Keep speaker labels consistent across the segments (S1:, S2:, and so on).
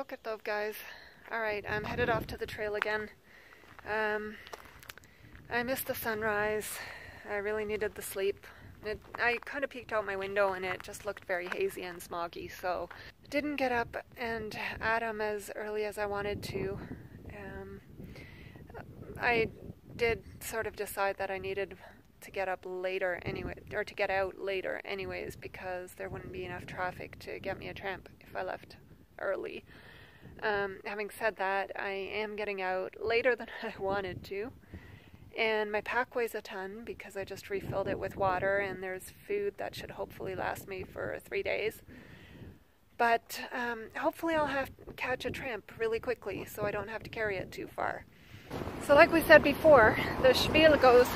S1: Boker Tov, guys. Alright, I'm headed off to the trail again. I missed the sunrise. I really needed the sleep. I kind of peeked out my window and it just looked very hazy and smoggy, so didn't get up and at 'em as early as I wanted to. I did sort of decide that I needed to get up later anyway, or to get out later anyways, because there wouldn't be enough traffic to get me a tramp if I left early. Having said that, I am getting out later than I wanted to, and my pack weighs a ton because I just refilled it with water, and there's food that should hopefully last me for 3 days. But hopefully I'll catch a tramp really quickly so I don't have to carry it too far. So like we said before, the Shvil goes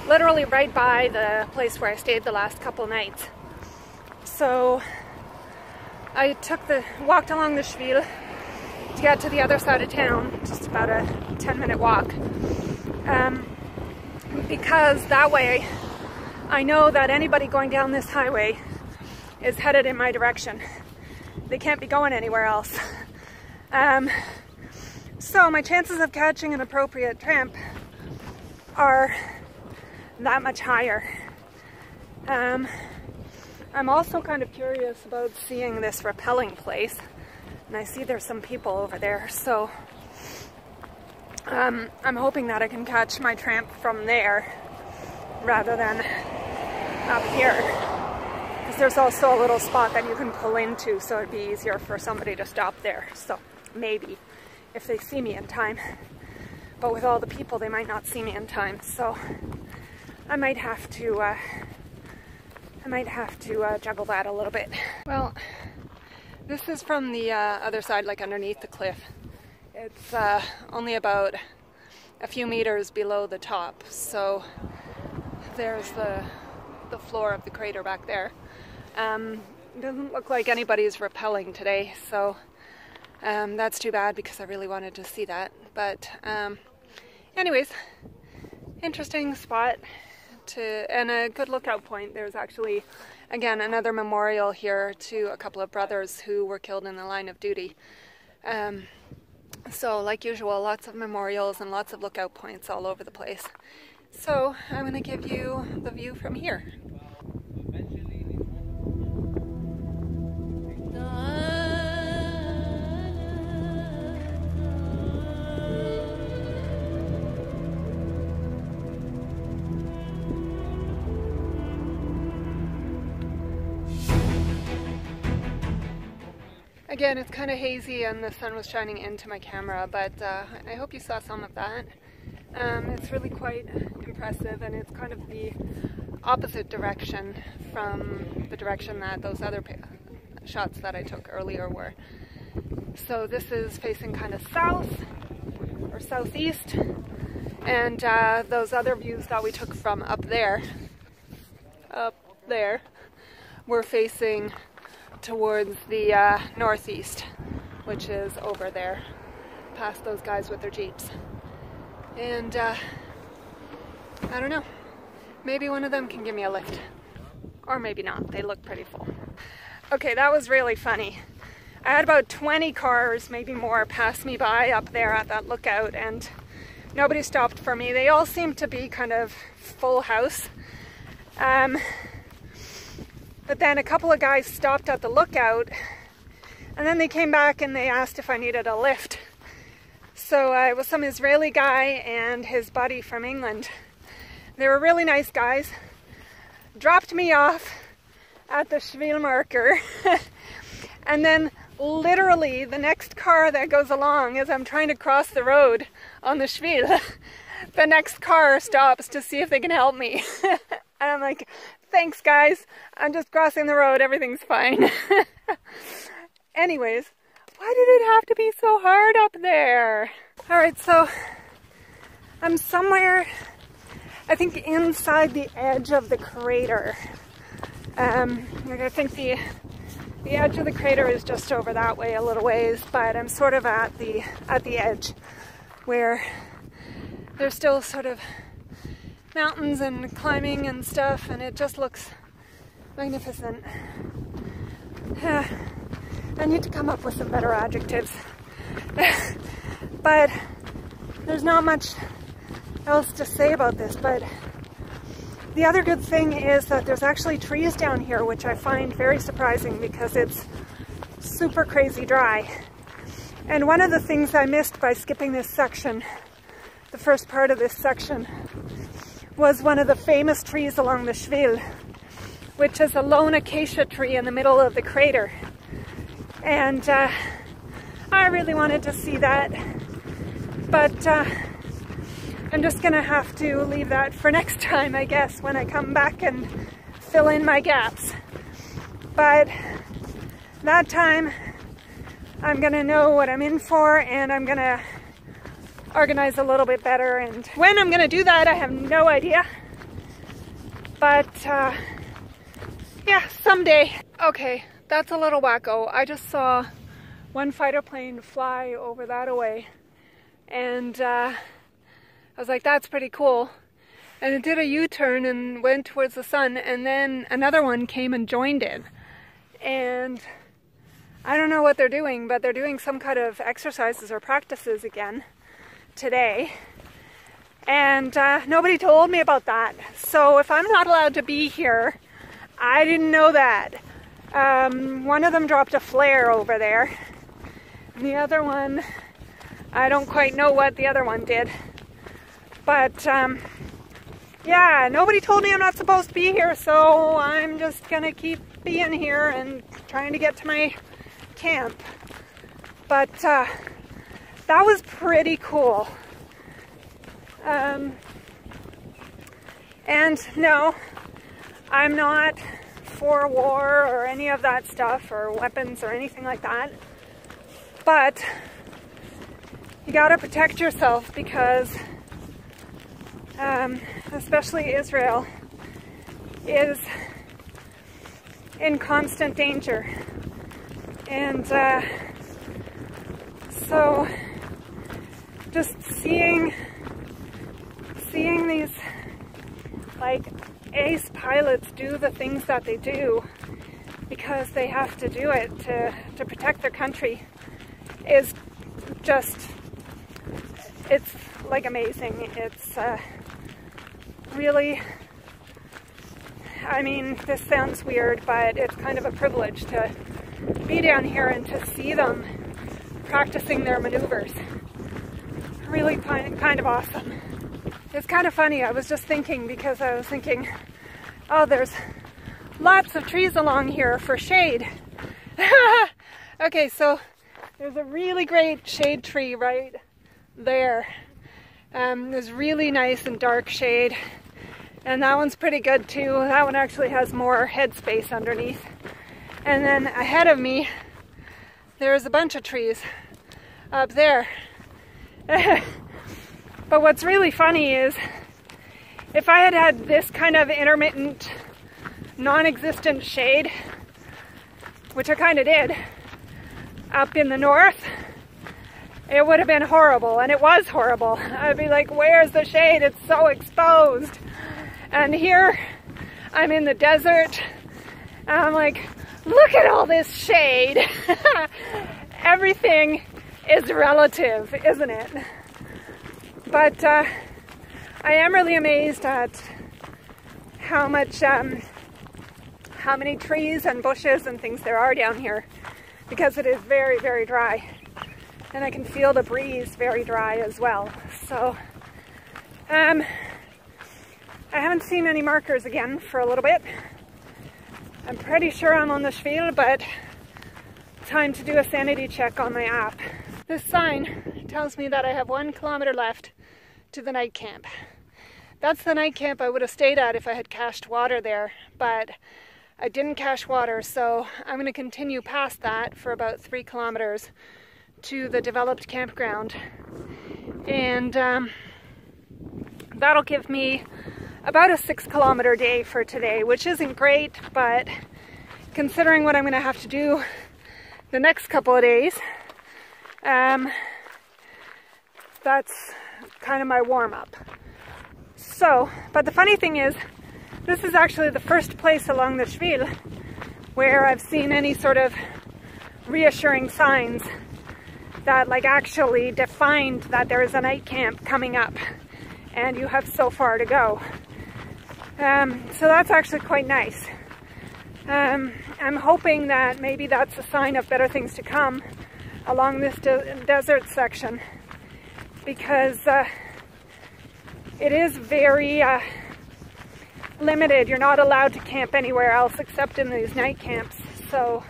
S1: literally right by the place where I stayed the last couple nights. So I walked along the Shvil to get to the other side of town, just about a 10-minute walk. Because that way I know that anybody going down this highway is headed in my direction. They can't be going anywhere else. So my chances of catching an appropriate tramp are that much higher. I'm also kind of curious about seeing this rappelling place, and I see there's some people over there, so I'm hoping that I can catch my tramp from there rather than up here, because there's also a little spot that you can pull into, so it'd be easier for somebody to stop there. So maybe if they see me in time, but with all the people they might not see me in time, so I might have to juggle that a little bit. Well, this is from the other side, like underneath the cliff. It's only about a few meters below the top, so there's the floor of the crater back there. It doesn't look like anybody's rappelling today, so that's too bad because I really wanted to see that. But anyways, interesting spot and a good lookout point. There's actually, again, another memorial here to a couple of brothers who were killed in the line of duty. So like usual, lots of memorials and lots of lookout points all over the place. So I'm going to give you the view from here. Again, it's kind of hazy and the sun was shining into my camera, but I hope you saw some of that. It's really quite impressive, and it's kind of the opposite direction from the direction that those other shots that I took earlier were. So this is facing kind of south or southeast, and those other views that we took from up there were facing towards the northeast, which is over there, past those guys with their jeeps. And I don't know, maybe one of them can give me a lift, or maybe not. They look pretty full. Okay, that was really funny. I had about 20 cars, maybe more, pass me by up there at that lookout, and nobody stopped for me. They all seemed to be kind of full house. But then a couple of guys stopped at the lookout, and then they came back and they asked if I needed a lift. So it was some Israeli guy and his buddy from England. They were really nice guys. Dropped me off at the Shvil marker. And then literally the next car that goes along, as I'm trying to cross the road on the Shvil, the next car stops to see if they can help me. And I'm like, thanks guys, I'm just crossing the road, everything's fine. Anyways, why did it have to be so hard up there? Alright, so I'm somewhere, I think inside the edge of the crater. I think the edge of the crater is just over that way a little ways, but I'm sort of at the edge where there's still sort of mountains and climbing and stuff, and it just looks magnificent. I need to come up with some better adjectives. But there's not much else to say about this, but the other good thing is that there's actually trees down here, which I find very surprising because it's super crazy dry. And one of the things I missed by skipping this section, the first part of this section, was one of the famous trees along the Shvil, which is a lone acacia tree in the middle of the crater. And I really wanted to see that, but I'm just gonna have to leave that for next time, I guess, when I come back and fill in my gaps. But that time, I'm gonna know what I'm in for, and I'm gonna organize a little bit better. And when I'm gonna do that, I have no idea. But yeah, someday. Okay, that's a little wacko. I just saw one fighter plane fly over that away, and I was like, that's pretty cool. And it did a U-turn and went towards the sun, and then another one came and joined it. And I don't know what they're doing, but they're doing some kind of exercises or practices again today. And nobody told me about that. So if I'm not allowed to be here, I didn't know that. One of them dropped a flare over there. And the other one, I don't quite know what the other one did. But yeah, nobody told me I'm not supposed to be here, so I'm just gonna keep being here and trying to get to my camp. But that was pretty cool. And no, I'm not for war or any of that stuff, or weapons or anything like that. But you gotta protect yourself, because especially Israel is in constant danger. And so just seeing these like ace pilots do the things that they do because they have to do it to protect their country is just, it's like amazing. It's really, I mean, this sounds weird, but it's kind of a privilege to be down here and to see them practicing their maneuvers. Really kind of awesome. It's kind of funny, I was just thinking, because I was thinking, oh, there's lots of trees along here for shade. Okay, so there's a really great shade tree right there. There's really nice and dark shade, and that one's pretty good too. That one actually has more headspace underneath. And then ahead of me, there's a bunch of trees up there. But what's really funny is, if I had had this kind of intermittent, non-existent shade, which I kind of did, up in the north, it would have been horrible, and it was horrible. I'd be like, where's the shade? It's so exposed. And here, I'm in the desert, and I'm like, look at all this shade. Everything is relative, isn't it? But I am really amazed at how much, how many trees and bushes and things there are down here, because it is very, very dry. And I can feel the breeze very dry as well. So, I haven't seen any markers again for a little bit. I'm pretty sure I'm on the Shvil, but time to do a sanity check on my app. This sign tells me that I have 1 kilometer left to the night camp. That's the night camp I would have stayed at if I had cached water there, but I didn't cache water, so I'm going to continue past that for about 3 kilometers to the developed campground. And that'll give me about a 6 kilometer day for today, which isn't great, but considering what I'm going to have to do the next couple of days, that's kind of my warm-up. So, but the funny thing is, this is actually the first place along the Shvil where I've seen any sort of reassuring signs that like actually defined that there is a night camp coming up and you have so far to go. So that's actually quite nice. I'm hoping that maybe that's a sign of better things to come along this desert section, because it is very limited. You're not allowed to camp anywhere else except in these night camps, so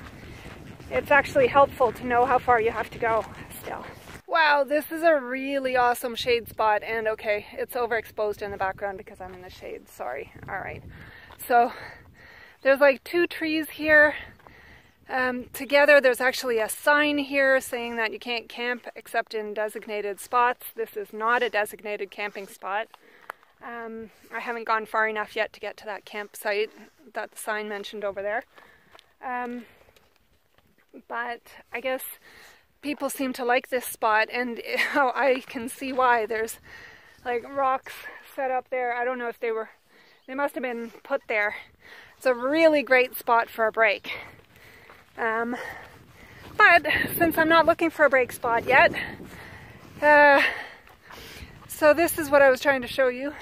S1: it's actually helpful to know how far you have to go still. Wow, this is a really awesome shade spot, and okay, it's overexposed in the background because I'm in the shade, sorry. Alright, so there's like 2 trees here together. There's actually a sign here saying that you can't camp except in designated spots. This is not a designated camping spot. I haven't gone far enough yet to get to that campsite that the sign mentioned over there. But I guess people seem to like this spot, and I can see why. There's like rocks set up there. I don't know if they must have been put there. It's a really great spot for a break. But since I'm not looking for a break spot yet, so this is what I was trying to show you.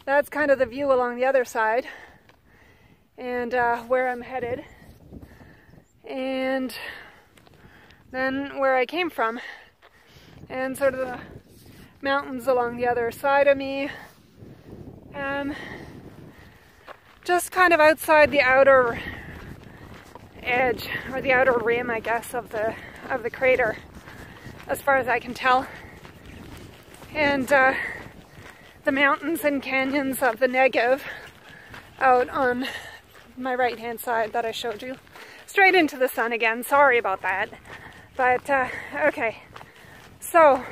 S1: That's kind of the view along the other side, and where I'm headed, and then where I came from, and sort of the mountains along the other side of me. Just kind of outside the outer edge, or the outer rim, I guess, of the crater, as far as I can tell. And the mountains and canyons of the Negev out on my right hand side that I showed you. Straight into the sun again, sorry about that. But okay, so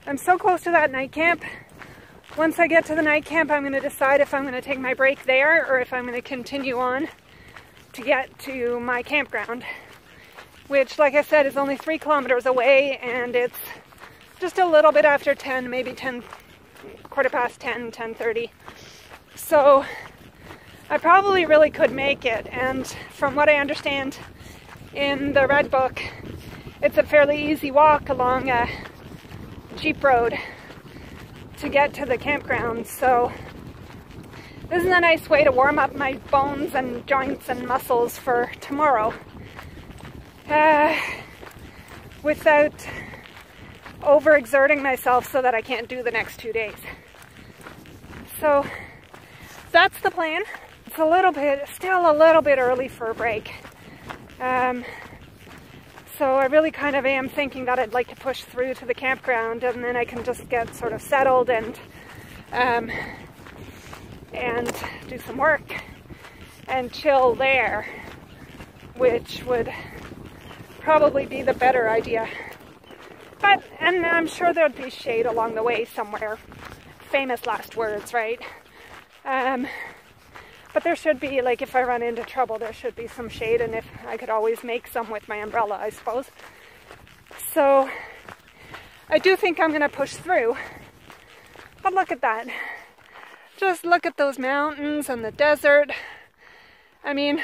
S1: I'm so close to that night camp. Once I get to the night camp, I'm going to decide if I'm going to take my break there or if I'm going to continue on to get to my campground, which, like I said, is only 3 kilometers away, and it's just a little bit after 10, maybe 10, quarter past 10, 10:30. So I probably really could make it, and from what I understand in the Red Book, it's a fairly easy walk along a jeep road to get to the campground. So this is a nice way to warm up my bones and joints and muscles for tomorrow without overexerting myself so that I can't do the next 2 days. So that's the plan. It's still a little bit early for a break. So I really kind of am thinking that I'd like to push through to the campground, and then I can just get sort of settled and do some work and chill there, which would probably be the better idea. And I'm sure there'd be shade along the way somewhere. Famous last words, right? But there should be, like, if I run into trouble, there should be some shade, and if I could always make some with my umbrella, I suppose. So I do think I'm going to push through. But look at that. Just look at those mountains and the desert. I mean,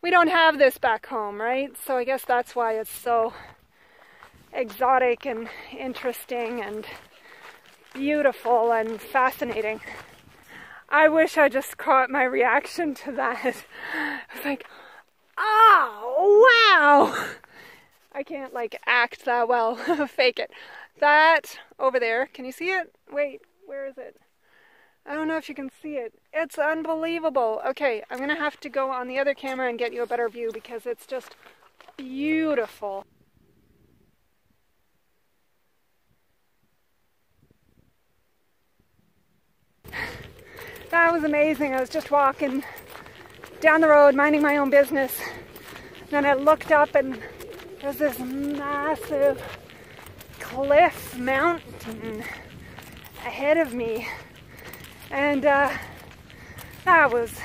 S1: we don't have this back home, right? So I guess that's why it's so exotic and interesting and beautiful and fascinating. I wish I just caught my reaction to that. I was like, oh, wow! I can't, like, act that well, fake it. That over there, can you see it? Wait, where is it? I don't know if you can see it. It's unbelievable. Okay, I'm gonna have to go on the other camera and get you a better view because it's just beautiful. That was amazing. I was just walking down the road, minding my own business. Then I looked up and there's this massive cliff mountain ahead of me. And that was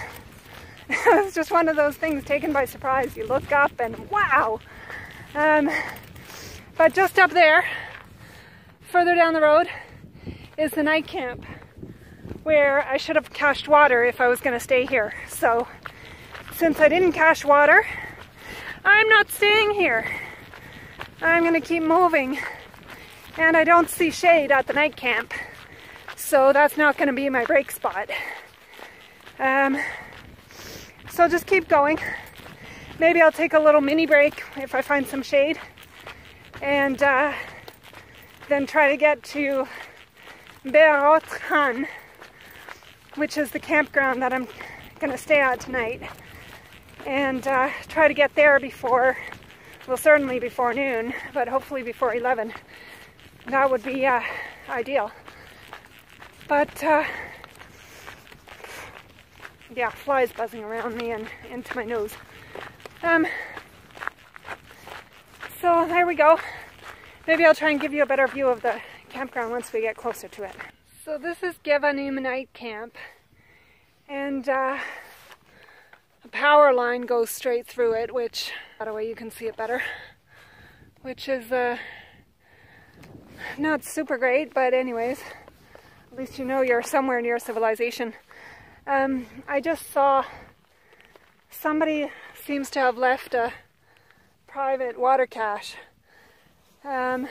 S1: just one of those things taken by surprise. You look up and wow! But just up there, further down the road, is the night camp, where I should have cached water if I was going to stay here. So since I didn't cache water, I'm not staying here. I'm gonna keep moving. And I don't see shade at the night camp, so that's not gonna be my break spot. So just keep going. Maybe I'll take a little mini break if I find some shade, and then try to get to Bedouin, which is the campground that I'm gonna stay at tonight, and try to get there before, well, certainly before noon, but hopefully before 11. That would be ideal. But yeah, flies buzzing around me and into my nose. So there we go. Maybe I'll try and give you a better view of the campground once we get closer to it. So this is Gevanim night camp, and a power line goes straight through it, which, by the way, you can see it better, which is not super great, but anyways, at least you know you're somewhere near civilization. I just saw somebody seems to have left a private water cache. Not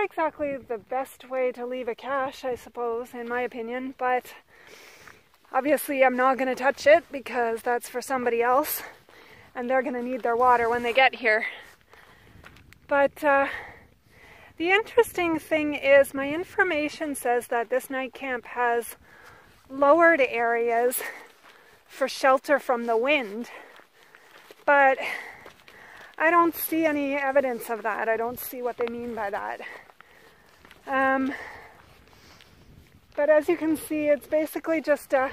S1: exactly the best way to leave a cache, I suppose, in my opinion, but obviously I'm not going to touch it because that's for somebody else, and they're going to need their water when they get here. But the interesting thing is my information says that this night camp has lowered areas for shelter from the wind, but I don't see any evidence of that. I don't see what they mean by that. But as you can see, it's basically just an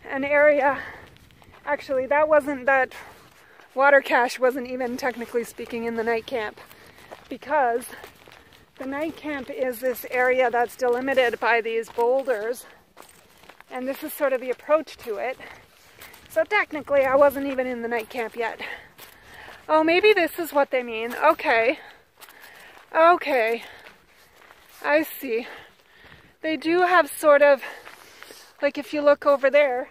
S1: area. Actually, that water cache wasn't even technically speaking in the night camp, because the night camp is this area that's delimited by these boulders, and this is sort of the approach to it. So technically I wasn't even in the night camp yet. Oh, maybe this is what they mean. Okay. Okay. I see. They do have sort of, like if you look over there,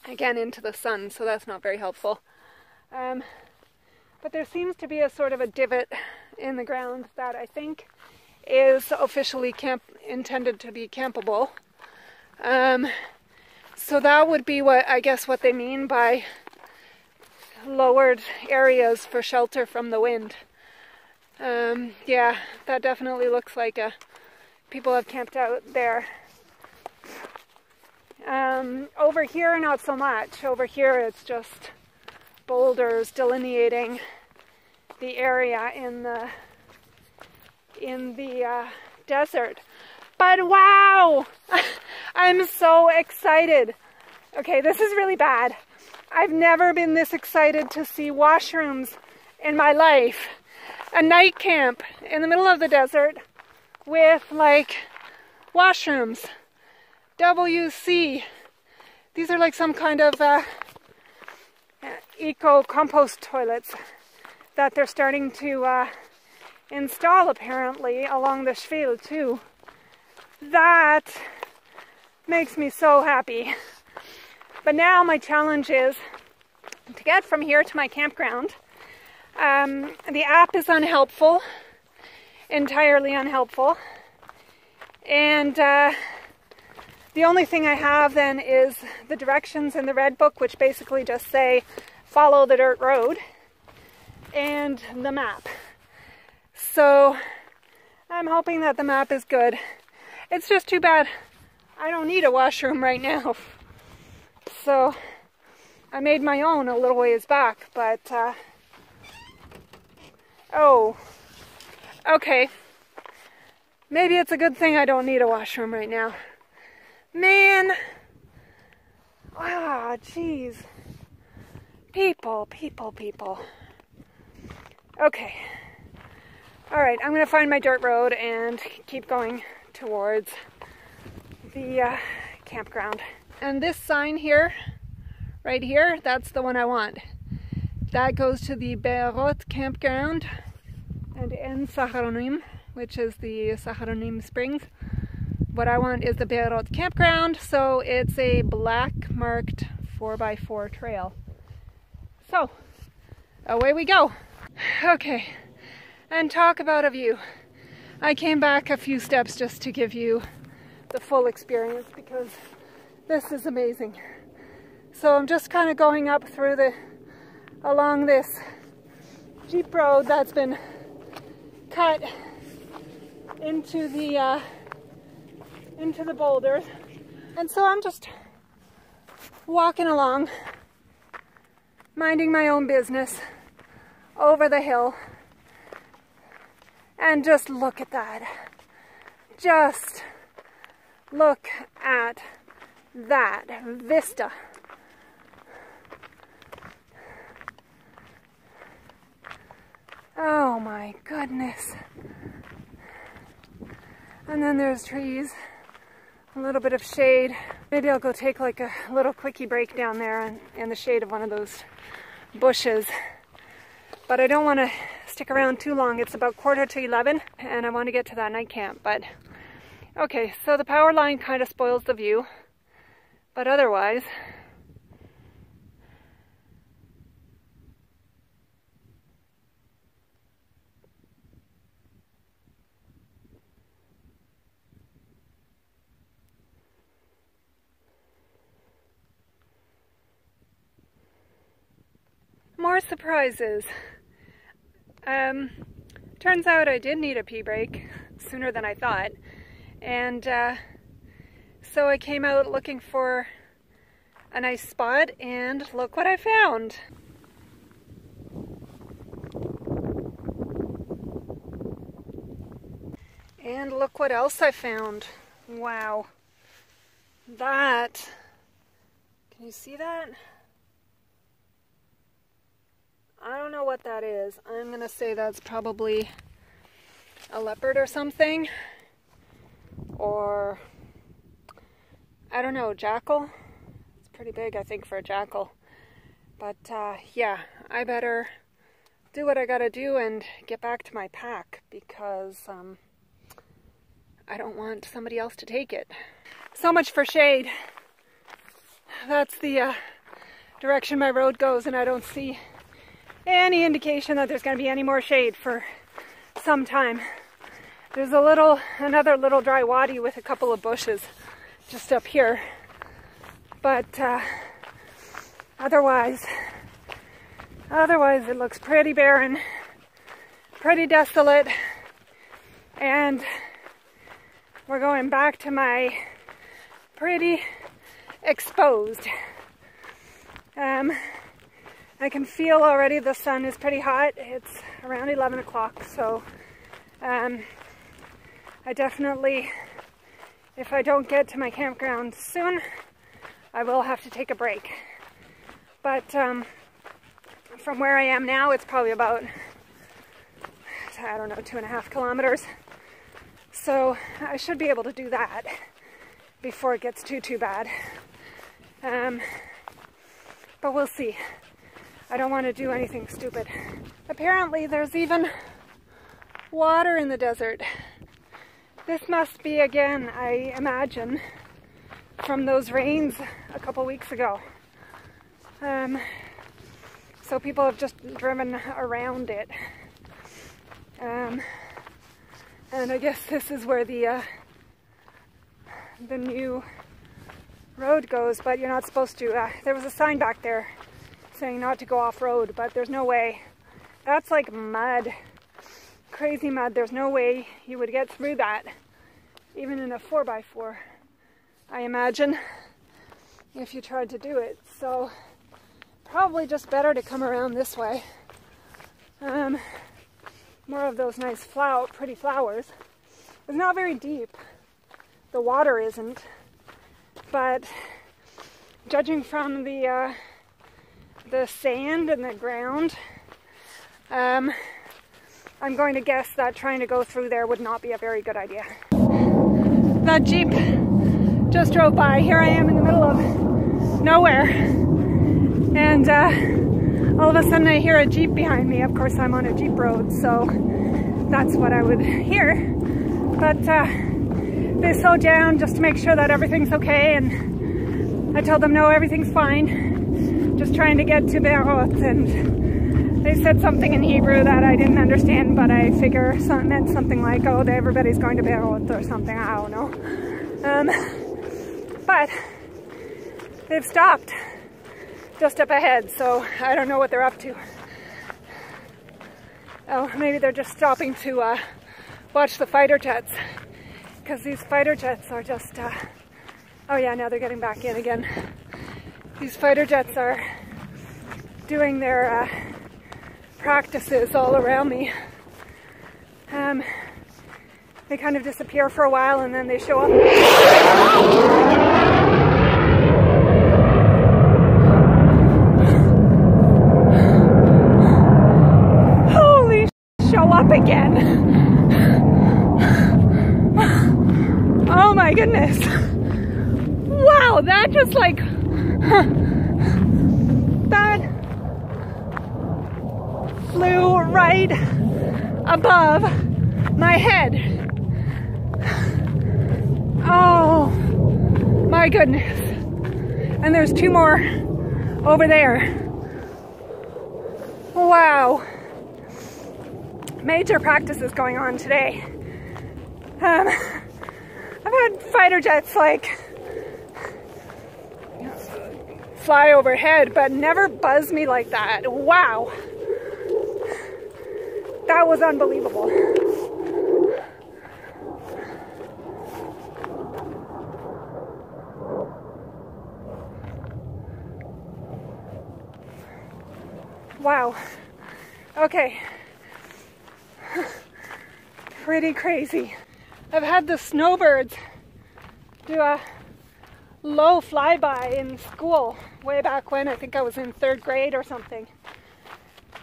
S1: again into the sun, so that's not very helpful. But there seems to be a sort of a divot in the ground that I think is officially intended to be campable. So that would be what, I guess, what they mean by lowered areas for shelter from the wind. Yeah, that definitely looks like people have camped out there. Over here, not so much. Over here, it's just boulders delineating the area in the desert. But wow! I'm so excited. Okay, this is really bad. I've never been this excited to see washrooms in my life. A night camp in the middle of the desert with like washrooms. WC. These are like some kind of eco-compost toilets that they're starting to install apparently along the Shvil too. That makes me so happy. But now my challenge is to get from here to my campground. The app is unhelpful, entirely unhelpful. And the only thing I have then is the directions in the red book, which basically just say follow the dirt road, and the map. So I'm hoping that the map is good. It's just too bad I don't need a washroom right now. So I made my own a little ways back, but oh, okay. Maybe it's a good thing I don't need a washroom right now. Man, ah, jeez. People. Okay. All right, I'm gonna find my dirt road and keep going towards the campground. And this sign here, right here, that's the one I want. That goes to the Bedouin campground and in Saharonim, which is the Saharonim Springs. What I want is the Bedouin campground, so it's a black marked 4x4 trail. So, away we go. Okay, and talk about a view. I came back a few steps just to give you the full experience because this is amazing. So I'm just kind of going up through along this Jeep road that's been cut into the boulders. And so I'm just walking along, minding my own business over the hill. And just look at that. Just look at that vista. Oh my goodness. And then there's trees, a little bit of shade. Maybe I'll go take like a little quickie break down there in the shade of one of those bushes. But I don't want to stick around too long. It's about 11:15 and I want to get to that night camp. But okay, so the power line kind of spoils the view, but otherwise more surprises. Turns out I did need a pee break sooner than I thought, and so I came out looking for a nice spot, and look what I found. And look what else I found. Wow. That, can you see that? I don't know what that is. I'm gonna say that's probably a leopard or something. Or, I don't know, jackal. It's pretty big, I think, for a jackal. But yeah, I better do what I gotta do and get back to my pack because I don't want somebody else to take it. So much for shade. That's the direction my road goes, and I don't see any indication that there's going to be any more shade for some time. There's another little dry wadi with a couple of bushes just up here, but otherwise it looks pretty barren, pretty desolate, and we're going back to my pretty exposed. I can feel already the sun is pretty hot. It's around 11 o'clock, so I definitely, if I don't get to my campground soon, I will have to take a break. But from where I am now, it's probably about, I don't know, 2.5 kilometers. So I should be able to do that before it gets too bad. But we'll see. I don't want to do anything stupid. Apparently there's even water in the desert. This must be, again, I imagine, from those rains a couple weeks ago. So people have just driven around it. And I guess this is where the new road goes, but you're not supposed to. There was a sign back there saying not to go off-road, but there's no way. That's like mud, crazy mud. There's no way you would get through that, even in a 4x4, I imagine, if you tried to do it. So probably just better to come around this way. More of those nice pretty flowers. It's not very deep. The water isn't, but judging from the sand and the ground, I'm going to guess that trying to go through there would not be a very good idea. That Jeep just drove by. Here I am in the middle of nowhere, and all of a sudden I hear a Jeep behind me. Of course, I'm on a Jeep road, so that's what I would hear. But they slowed down just to make sure that everything's okay, and I told them no, everything's fine.
S2: just trying to get to Beirut, and they said something in Hebrew that I didn't understand, but I figure it meant something like, oh, everybody's going to Beirut or something, I don't know. But they've stopped just up ahead, so I don't know what they're up to. Oh, maybe they're just stopping to watch the fighter jets, because these fighter jets are just, oh yeah, now they're getting back in again. These fighter jets are doing their practices all around me. They kind of disappear for a while and then they show up. Holy, show up again. Oh my goodness. Wow, that just like, that flew right above my head. Oh my goodness. And there's two more over there. Wow. Major practices going on today. I've had fighter jets like fly overhead, but never buzz me like that. Wow. That was unbelievable. Wow. Okay. Pretty crazy. I've had the snowbirds do a low flyby in school way back when. I think I was in 3rd grade or something.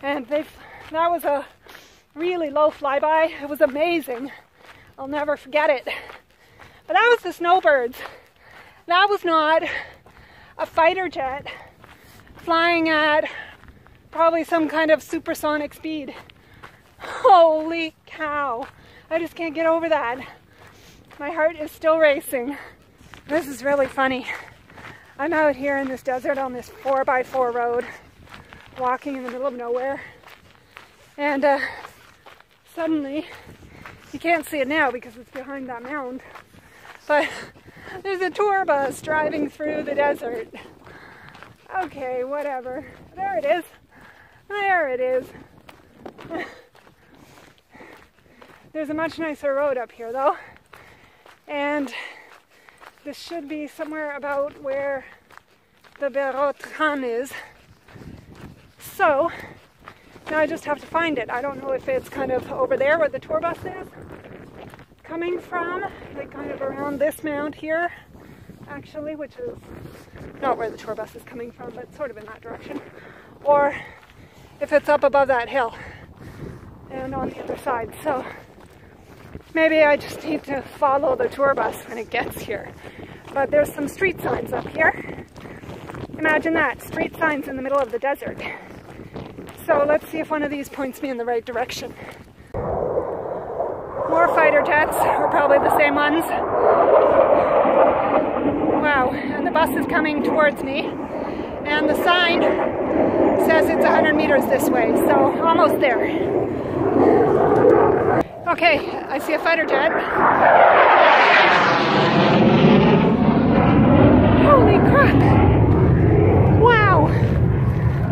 S2: And that was a really low flyby. It was amazing. I'll never forget it. But that was the snowbirds. That was not a fighter jet flying at probably some kind of supersonic speed. Holy cow. I just can't get over that. My heart is still racing. This is really funny. I'm out here in this desert on this 4x4 road, walking in the middle of nowhere. And suddenly, you can't see it now because it's behind that mound, but there's a tour bus driving through the desert. Okay, whatever. There it is. There it is. There's a much nicer road up here though. And this should be somewhere about where the Beirut Khan is. So, now I just have to find it. I don't know if it's kind of over there where the tour bus is coming from, like kind of around this mound here, actually, which is not where the tour bus is coming from, but sort of in that direction. Or if it's up above that hill and on the other side. So maybe I just need to follow the tour bus when it gets here. But there's some street signs up here. Imagine that, street signs in the middle of the desert. So let's see if one of these points me in the right direction. More fighter jets, or probably the same ones. Wow, and the bus is coming towards me. And the sign says it's 100 meters this way, so almost there. Okay, I see a fighter jet. Holy crap! Wow,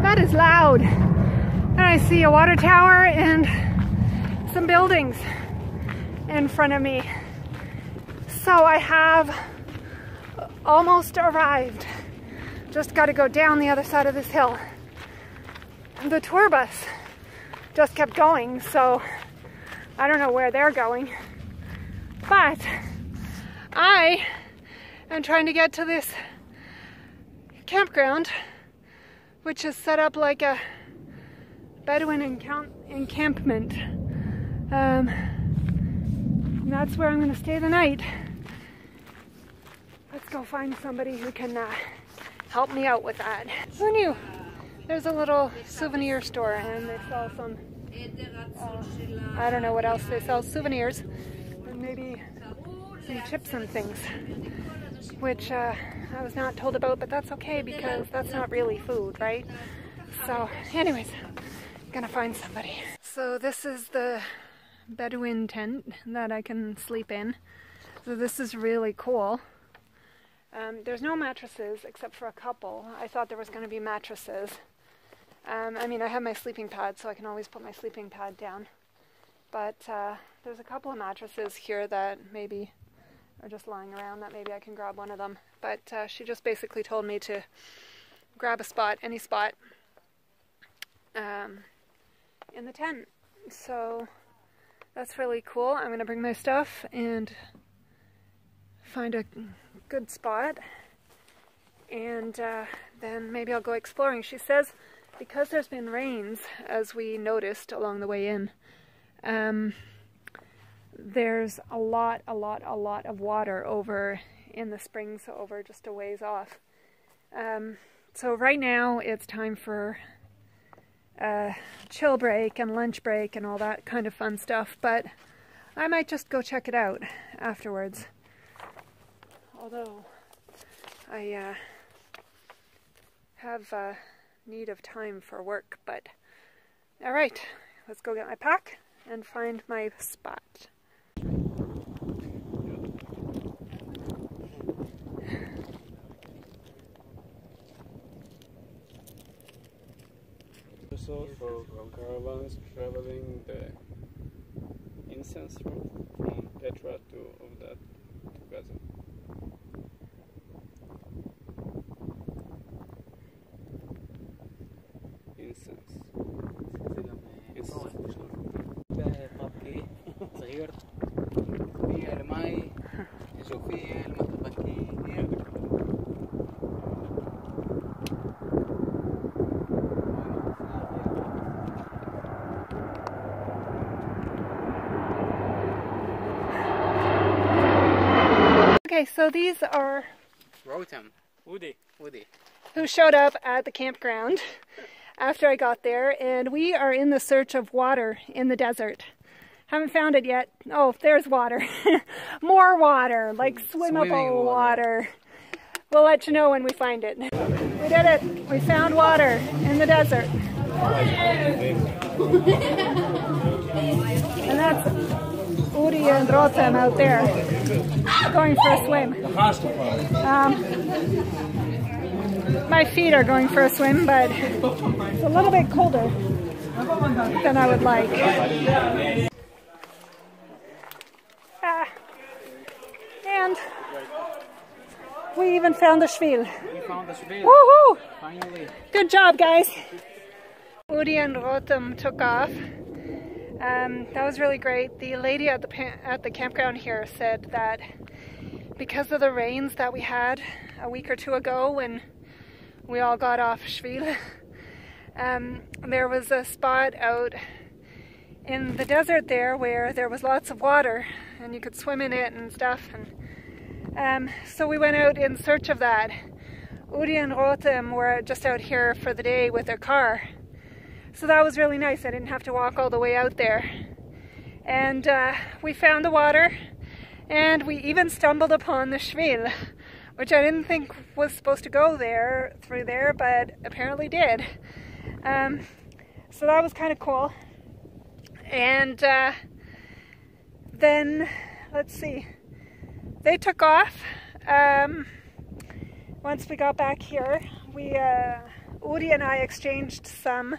S2: that is loud. And I see a water tower and some buildings in front of me. So I have almost arrived. Just got to go down the other side of this hill. The tour bus just kept going, so I don't know where they're going. But I am trying to get to this campground, which is set up like a Bedouin encampment. And that's where I'm going to stay the night. Let's go find somebody who can help me out with that. Who knew? There's a little souvenir store and they sell some, I don't know what else they sell, souvenirs, and maybe some chips and things. which I was not told about, but that's okay because that's not really food, right? So anyways, I'm gonna find somebody. So this is the Bedouin tent that I can sleep in. So this is really cool. There's no mattresses except for a couple. I thought there was going to be mattresses. I mean, I have my sleeping pad, so I can always put my sleeping pad down. But there's a couple of mattresses here that maybe are just lying around, that maybe I can grab one of them. But she just basically told me to grab a spot, any spot, in the tent. So that's really cool. I'm going to bring my stuff and find a good spot, and then maybe I'll go exploring. She says because there's been rains, as we noticed along the way in, there's a lot of water over in the springs over just a ways off. So right now it's time for chill break and lunch break and all that kind of fun stuff, but I might just go check it out afterwards. Although I have need of time for work, but alright, let's go get my pack and find my spot.
S3: Also for caravans traveling the incense route from Petra to Ovdat to Gaza. Incense.
S4: طبقي صغير فيها الماء نشوف فيها المطبخي.
S2: Okay, so these are
S4: Rotem. Woody.
S2: who showed up at the campground after I got there, and we are in the search of water in the desert. Haven't found it yet. Oh, there's water. More water, like swimmable water. We'll let you know when we find it. We did it. We found water in the desert. And that's Uri and Rotem out there going for a swim. My feet are going for a swim, but it's a little bit colder than I would like. And we even found the Shvil.
S4: We found the Shvil.
S2: Woohoo!
S4: Finally.
S2: Good job, guys. Uri and Rotem took off. That was really great. The lady at the campground here said that because of the rains that we had a week or two ago when we all got off Shvil, there was a spot out in the desert there where there was lots of water and you could swim in it and stuff. And so we went out in search of that. Uri and Rotem were just out here for the day with their car. So that was really nice. I didn't have to walk all the way out there. And we found the water, and we even stumbled upon the Shvil, which I didn't think was supposed to go there, through there, but apparently did. So that was kind of cool. And then, let's see, they took off. Once we got back here, Uri and I exchanged some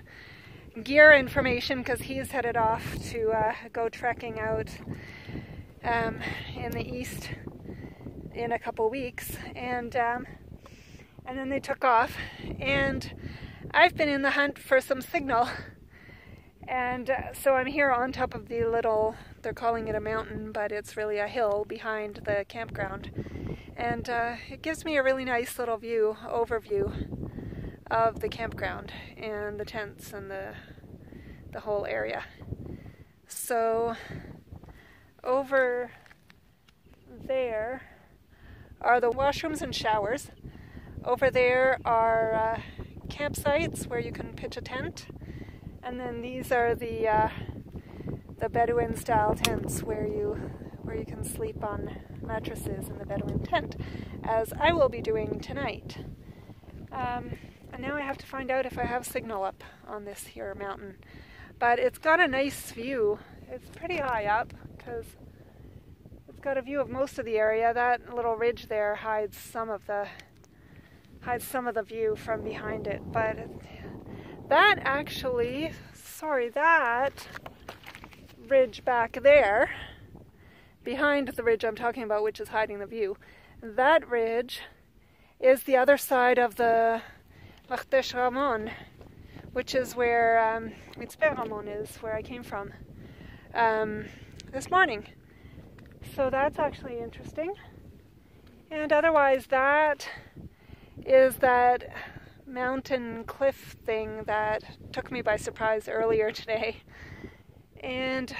S2: gear information because he's headed off to go trekking out in the east in a couple weeks, and then they took off, and I've been in the hunt for some signal, and so I'm here on top of the little, they're calling it a mountain, but it's really a hill behind the campground, and it gives me a really nice little overview of the campground and the tents and the whole area. So over there are the washrooms and showers. Over there are campsites where you can pitch a tent, and then these are the Bedouin style tents where where you can sleep on mattresses in the Bedouin tent, as I will be doing tonight. And now I have to find out if I have signal up on this here mountain. But it's got a nice view. It's pretty high up because it's got a view of most of the area. That little ridge there hides some of the view from behind it. But that actually, that ridge back there, behind the ridge I'm talking about, which is hiding the view, that ridge is the other side of the Mitzpe Ramon, which is where Mitzpe Ramon is, where I came from this morning. So that's actually interesting. And otherwise, that is that mountain cliff thing that took me by surprise earlier today. And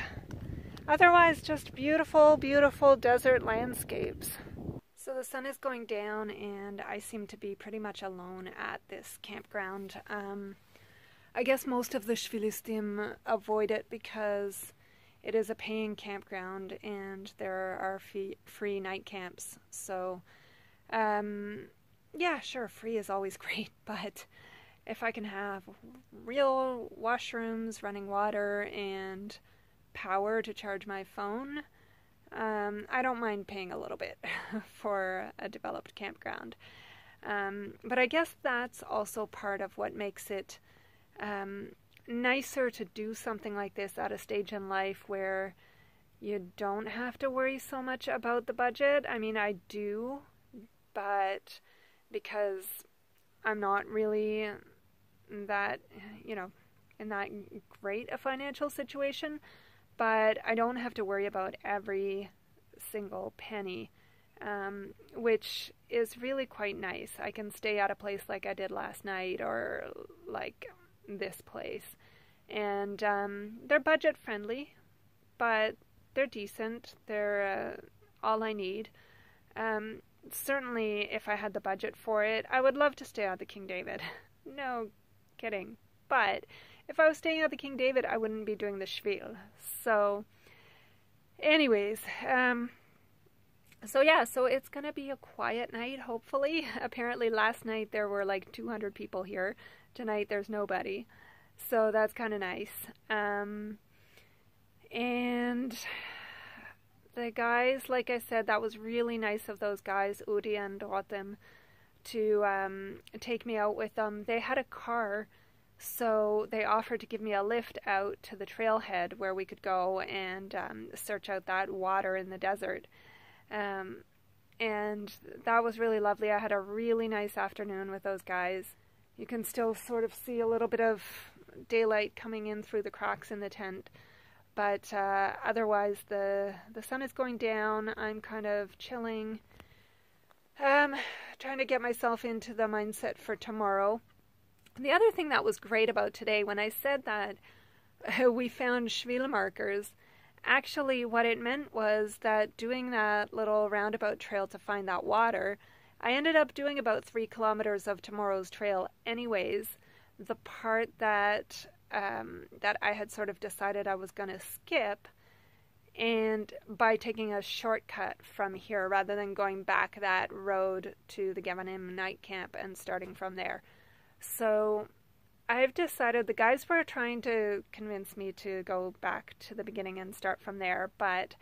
S2: otherwise, just beautiful, beautiful desert landscapes. So the sun is going down and I seem to be pretty much alone at this campground. I guess most of the Shvilistim avoid it because it is a paying campground and there are free night camps. So, yeah, sure, free is always great, but if I can have real washrooms, running water, and power to charge my phone, I don't mind paying a little bit for a developed campground. But I guess that's also part of what makes it nicer to do something like this at a stage in life where you don't have to worry so much about the budget. I mean, I do, but because I'm not really that, in that great a financial situation, but I don't have to worry about every single penny, which is really quite nice. I can stay at a place like I did last night or like this place, and they're budget friendly, but they're decent. They're all I need. Certainly, if I had the budget for it, I would love to stay at the King David. No kidding. But if I was staying at the King David, I wouldn't be doing the Shvil. So, anyways, so it's going to be a quiet night, hopefully. Apparently last night there were like 200 people here. Tonight there's nobody. So that's kind of nice. And the guys, like I said, that was really nice of those guys, Udi and Rotem, to take me out with them. They had a car, so they offered to give me a lift out to the trailhead where we could go and search out that water in the desert. And that was really lovely. I had a really nice afternoon with those guys. You can still sort of see a little bit of daylight coming in through the cracks in the tent. But otherwise, the sun is going down. I'm kind of chilling, trying to get myself into the mindset for tomorrow. The other thing that was great about today, when I said that we found Shvil markers, actually what it meant was that doing that little roundabout trail to find that water, I ended up doing about 3 kilometers of tomorrow's trail anyways. The part that I had sort of decided I was going to skip, and by taking a shortcut from here rather than going back that road to the Gevanim night camp and starting from there. So I've decided, the guys were trying to convince me to go back to the beginning and start from there, but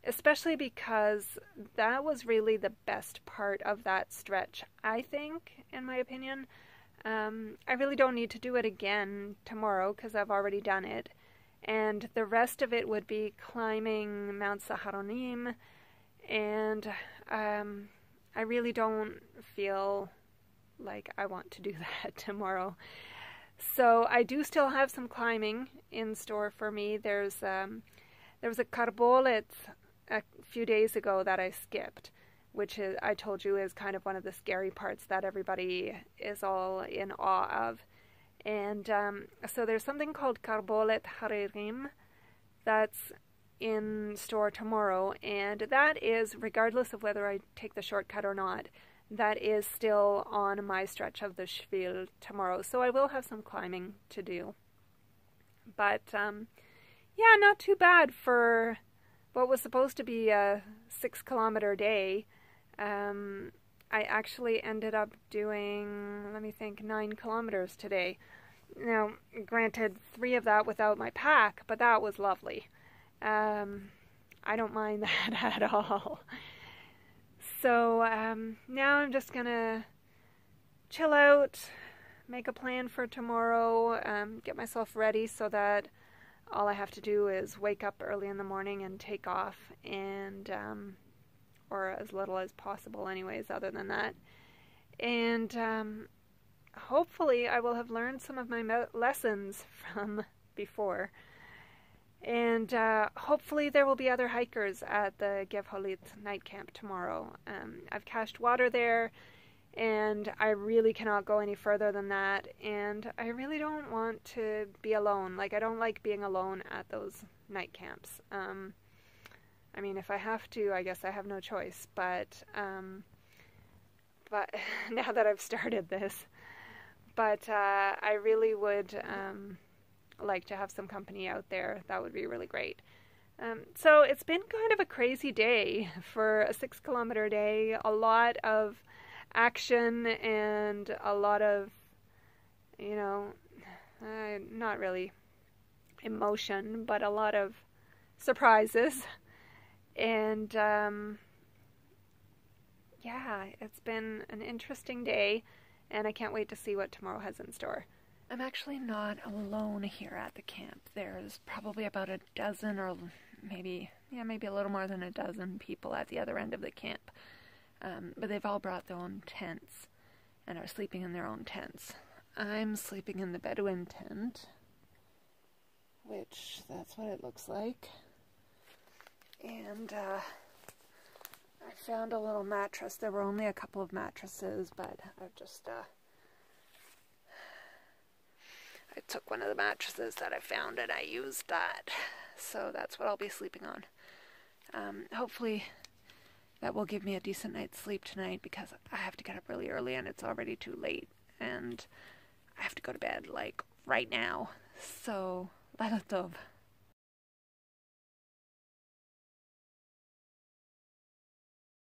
S2: especially because that was really the best part of that stretch, I think, in my opinion. I really don't need to do it again tomorrow because I've already done it. And the rest of it would be climbing Mount Saharonim, and I really don't feel like I want to do that tomorrow. So I do still have some climbing in store for me. There was a carbolet a few days ago that I skipped, which is, I told you, is kind of one of the scary parts that everybody is all in awe of. And so there's something called Carbolet Harerim that's in store tomorrow, and that is, regardless of whether I take the shortcut or not, that is still on my stretch of the Shvil tomorrow. So I will have some climbing to do. But yeah, not too bad for
S1: what was supposed to be a 6-kilometer day, I actually ended up doing, let me think, 9 kilometers today. Now, granted, 3 of that without my pack, but that was lovely. I don't mind that at all. So now I'm just gonna chill out, make a plan for tomorrow, get myself ready so that all I have to do is wake up early in the morning and take off, and or as little as possible anyways, other than that. And hopefully I will have learned some of my lessons from before. And hopefully there will be other hikers at the Gevanim night camp tomorrow. I've cached water there, and I really cannot go any further than that. And I really don't want to be alone. Like, I don't like being alone at those night camps. I mean, if I have to, I guess I have no choice. But now that I've started this, I really would like to have some company out there. That would be really great. So it's been kind of a crazy day for a 6-kilometer day. A lot of action and a lot of, not really emotion, but a lot of surprises. And yeah, it's been an interesting day, and I can't wait to see what tomorrow has in store. I'm actually not alone here at the camp. There's probably about a dozen, or maybe a little more than a dozen people at the other end of the camp. But they've all brought their own tents and are sleeping in their own tents. I'm sleeping in the Bedouin tent, which that's what it looks like. And I found a little mattress. There were only a couple of mattresses, but I've just I took one of the mattresses that I found and I used that. So that's what I'll be sleeping on. Hopefully that will give me a decent night's sleep tonight, because I have to get up really early and it's already too late. And I have to go to bed, like, right now. So, Laila Tov.